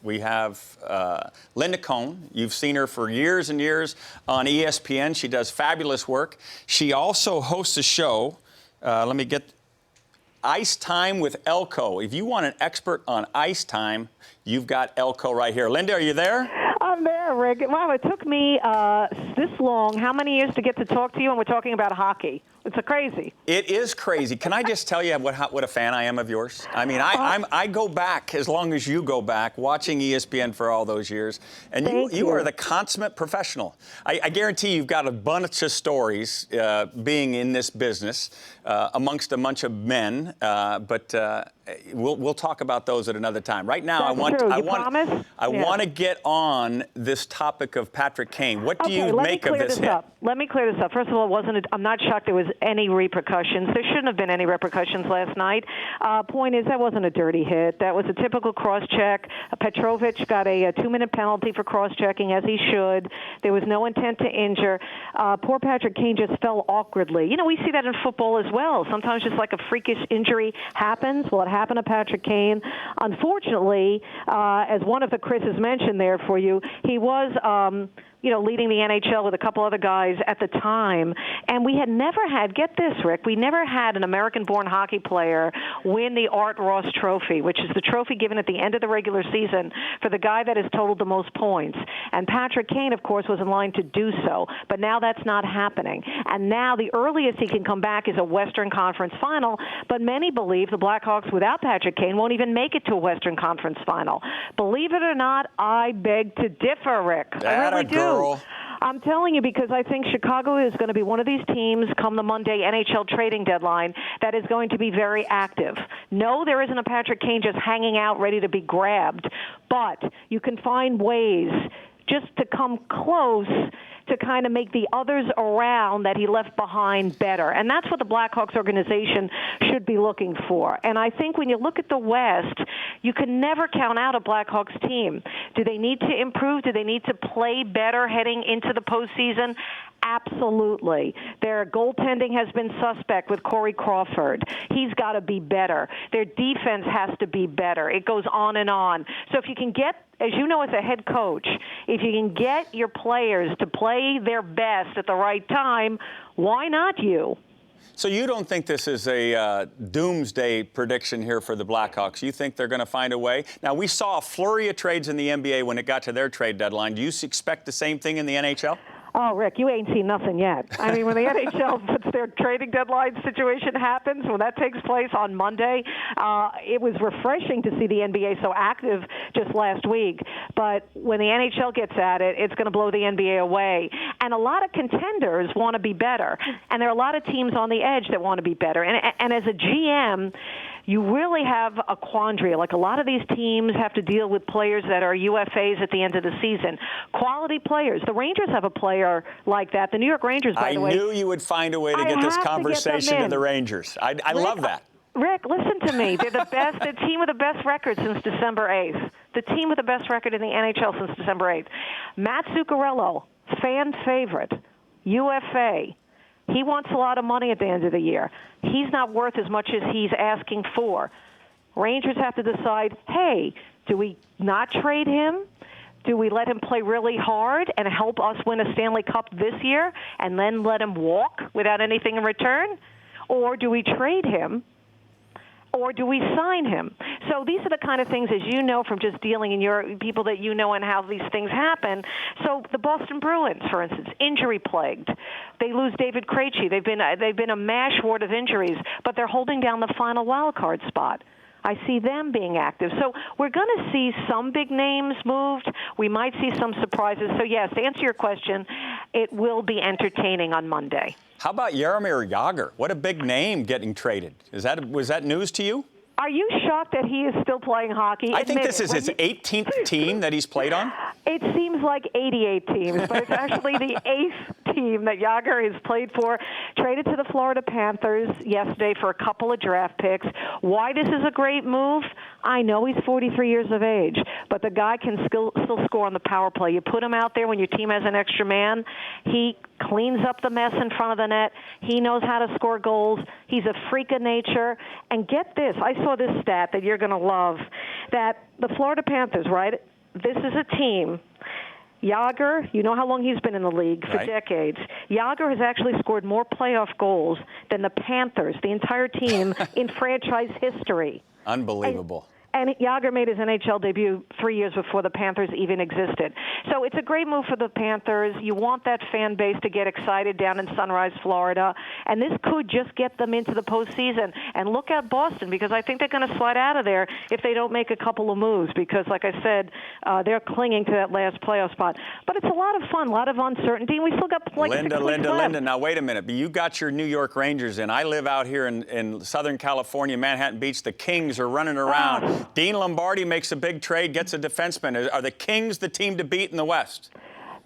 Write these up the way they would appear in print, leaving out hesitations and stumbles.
We have Linda Cohn. You've seen her for years and years on ESPN. She does fabulous work. She also hosts a show. Let me get Ice Time with Elko. If you want an expert on ice time, you've got Elko right here. Linda, are you there? I'm there, Rick. Wow, it took me this long, how many years to get to talk to you, and we're talking about hockey. It's crazy. It is crazy. Can I just tell you what a fan I am of yours? I mean, I go back as long as you go back, watching ESPN for all those years. And you are the consummate professional. I guarantee you've got a bunch of stories being in this business amongst a bunch of men. But we'll talk about those at another time. Right now, I want to get on this topic of Patrick Kane. What do you make of this hit? Let me clear this up. First of all, I'm not shocked there was any repercussions. There shouldn't have been any repercussions last night. Point is, that wasn't a dirty hit. That was a typical cross-check. Petrovich got a 2-minute penalty for cross-checking, as he should. There was no intent to injure. Poor Patrick Kane just fell awkwardly. You know, we see that in football as well. Sometimes just like a freakish injury happens. Well, it happened to Patrick Kane. Unfortunately, as one of the Chris's mentioned there for you, he was leading the NHL with a couple other guys at the time. And we had never had, get this, Rick, we never had an American-born hockey player win the Art Ross Trophy, which is the trophy given at the end of the regular season for the guy that has totaled the most points. And Patrick Kane, of course, was in line to do so. But now that's not happening. And now the earliest he can come back is a Western Conference final. But many believe the Blackhawks, without Patrick Kane, won't even make it to a Western Conference final. Believe it or not, I beg to differ, Rick. I really do. I'm telling you, because I think Chicago is going to be one of these teams come the Monday NHL trading deadline that is going to be very active. No, there isn't a Patrick Kane just hanging out ready to be grabbed, but you can find ways just to come close to kind of make the others around that he left behind better. And that's what the Blackhawks organization should be looking for. And I think when you look at the West, you can never count out a Blackhawks team. Do they need to improve? Do they need to play better heading into the postseason? Absolutely. Their goaltending has been suspect with Corey Crawford. He's got to be better. Their defense has to be better. It goes on and on. So if you can get, as you know as a head coach, if you can get your players to play their best at the right time, why not you? So you don't think this is a doomsday prediction here for the Blackhawks? You think they're going to find a way? Now, we saw a flurry of trades in the NBA when it got to their trade deadline. Do you expect the same thing in the NHL? Oh, Rick, you ain't seen nothing yet. I mean, when the NHL puts their trading deadline situation happens, when that takes place on Monday, it was refreshing to see the NBA so active just last week. But when the NHL gets at it, it's going to blow the NBA away. And a lot of contenders want to be better. And there are a lot of teams on the edge that want to be better. And as a GM, you really have a quandary. Like a lot of these teams have to deal with players that are UFAs at the end of the season. Quality players. The Rangers have a player like that. The New York Rangers, by the way. I knew you would find a way to get this conversation to the Rangers. I love that. Rick, listen to me. They're the best, the team with the best record since December 8th. The team with the best record in the NHL since December 8th. Matt Zuccarello, fan favorite, UFA. He wants a lot of money at the end of the year. He's not worth as much as he's asking for. Rangers have to decide, hey, do we not trade him? Do we let him play really hard and help us win a Stanley Cup this year and then let him walk without anything in return? Or do we trade him? Or do we sign him? So these are the kind of things, as you know, from just dealing in your people that you know and how these things happen. So the Boston Bruins, for instance, injury-plagued. They lose David Krejci. They've been a mashword of injuries, but they're holding down the final wild card spot. I see them being active. So we're going to see some big names moved. We might see some surprises. So, yes, to answer your question, it will be entertaining on Monday. How about Jaromir Jagr? What a big name getting traded. Was that news to you? Are you shocked that he is still playing hockey? I think this is his 18th team that he's played on. It seems like 88 teams, but it's actually the 8th team that Jagr has played for. Traded to the Florida Panthers yesterday for a couple of draft picks. Why this is a great move? I know he's 43 years of age, but the guy can still score on the power play. You put him out there when your team has an extra man, he cleans up the mess in front of the net. He knows how to score goals. He's a freak of nature. And get this, I saw this stat that you're going to love, that the Florida Panthers, right, this is a team. Jagr, you know how long he's been in the league, for decades. Jagr has actually scored more playoff goals than the Panthers, the entire team, in franchise history. Unbelievable. And Jagr made his NHL debut 3 years before the Panthers even existed. So it's a great move for the Panthers. You want that fan base to get excited down in Sunrise, Florida. And this could just get them into the postseason. And look at Boston, because I think they're going to slide out of there if they don't make a couple of moves. Because, like I said, they're clinging to that last playoff spot. But it's a lot of fun, a lot of uncertainty. And we still got like 6 weeks left. Linda, now wait a minute. You got your New York Rangers in. I live out here in Southern California, Manhattan Beach. The Kings are running around. Dean Lombardi makes a big trade, gets a defenseman. Are the Kings the team to beat in the West?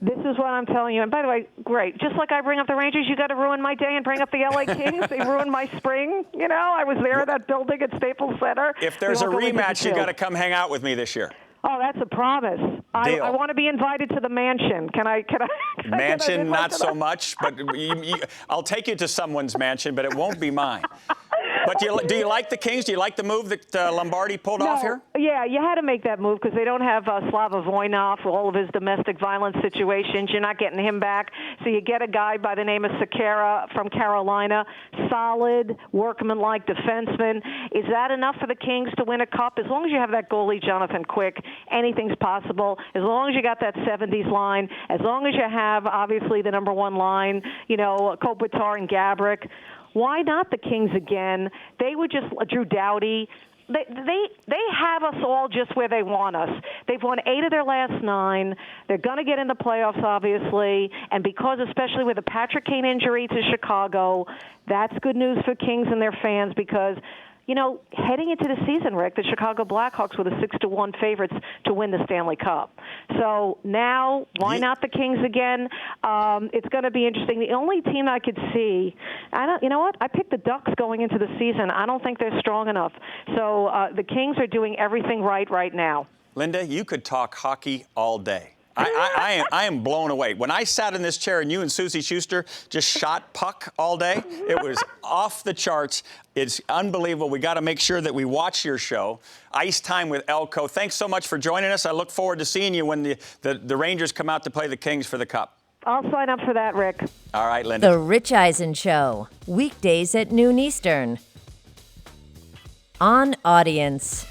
This is what I'm telling you. And by the way, great. Just like I bring up the Rangers, you got to ruin my day and bring up the LA Kings. They ruined my spring. You know, I was there at that building at Staples Center. If there's a rematch, you got to come hang out with me this year. Oh, that's a promise. I want to be invited to the mansion. Can I mansion, not so much, but I'll take you to someone's mansion, but it won't be mine. But do you like the Kings? Do you like the move that Lombardi pulled off here? Yeah, you had to make that move because they don't have Slava Voynov, all of his domestic violence situations. You're not getting him back. So you get a guy by the name of Sekera from Carolina, solid, workmanlike defenseman. Is that enough for the Kings to win a cup? As long as you have that goalie, Jonathan Quick, anything's possible. As long as you got that 70s line, as long as you have, obviously, the number one line, you know, Kopitar and Gabrick. Why not the Kings again? They would just Drew Doughty. They have us all just where they want us. They've won 8 of their last 9. They're going to get in the playoffs, obviously. And because, especially with the Patrick Kane injury to Chicago, that's good news for Kings and their fans because, you know, heading into the season, Rick, the Chicago Blackhawks were the 6-1 favorites to win the Stanley Cup. So now, why not the Kings again? It's going to be interesting. The only team I could see, you know what? I picked the Ducks going into the season. I don't think they're strong enough. So the Kings are doing everything right now. Linda, you could talk hockey all day. I am blown away. When I sat in this chair and you and Susie Schuster just shot puck all day, it was off the charts. It's unbelievable. We got to make sure that we watch your show, Ice Time with Elko. Thanks so much for joining us. I look forward to seeing you when the Rangers come out to play the Kings for the Cup. I'll sign up for that, Rick. All right, Linda. The Rich Eisen Show, weekdays at noon Eastern. On Audience.